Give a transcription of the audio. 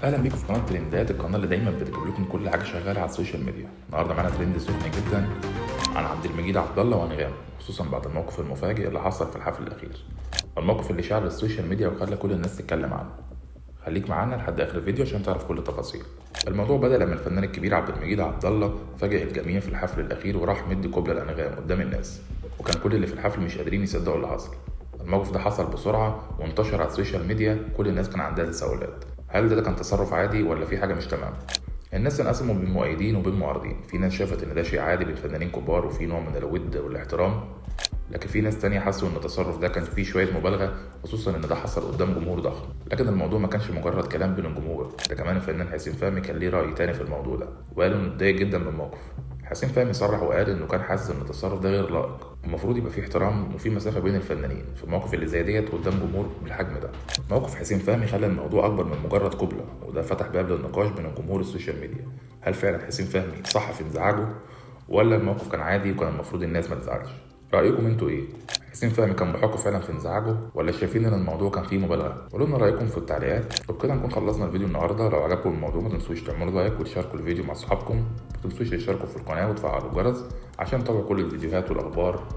اهلا بيكم في قناه ترندات، القناه اللي دايما بتجيب لكم كل حاجه شغاله على السوشيال ميديا. النهارده معانا ترند سخن جدا عن عبد المجيد عبد الله وانغام، خصوصا بعد الموقف المفاجئ اللي حصل في الحفل الاخير، الموقف اللي شعل السوشيال ميديا وخلى كل الناس تتكلم عنه. خليك معانا لحد اخر الفيديو عشان تعرف كل التفاصيل. الموضوع بدأ لما الفنان الكبير عبد المجيد عبد الله فاجئ الجميع في الحفل الاخير وراح مدي قبلة لانغام قدام الناس، وكان كل اللي في الحفل مش قادرين يصدقوا اللي حصل. الموقف ده حصل بسرعه وانتشر على السوشيال ميديا، كل الناس كان عندها تساؤلات. هل ده كان تصرف عادي ولا في حاجه مش تمام؟ الناس انقسموا بين مؤيدين وبين معارضين، في ناس شافت ان ده شيء عادي بين فنانين كبار وفي نوع من الود والاحترام، لكن في ناس تانية حسوا ان التصرف ده كان فيه شوية مبالغة، خصوصا ان ده حصل قدام جمهور ضخم. لكن الموضوع ما كانش مجرد كلام بين الجمهور، ده كمان الفنان حسين فهمي كان ليه رأي تاني في الموضوع ده، وقال انه اتضايق جدا من الموقف. حسين فهمي صرح وقال انه كان حاسس ان التصرف ده غير لائق، المفروض يبقى فيه احترام وفي مسافة بين الفنانين في المواقف اللي زي ديت قدام جمهور بالحجم ده. موقف حسين فهمي خلى الموضوع اكبر من مجرد قبلة، وده فتح باب للنقاش بين الجمهور السوشيال ميديا. هل فعلا حسين فهمي صح في انزعاجه، ولا الموقف كان عادي وكان المفروض الناس ما تزعلش؟ رأيكم انتوا ايه؟ حسين فهمي كان بحقه فعلا في انزعاجه، ولا شايفين ان الموضوع كان فيه مبالغه؟ قولوا لنا رايكم في التعليقات. وبكده نكون خلصنا الفيديو النهارده. لو عجبكم الموضوع ما تنسوش تعملوا لايك وتشاركوا الفيديو مع اصحابكم، ما تنسوش تشتركوا في القناه وتفعلوا الجرس عشان تتابعوا كل الفيديوهات والاخبار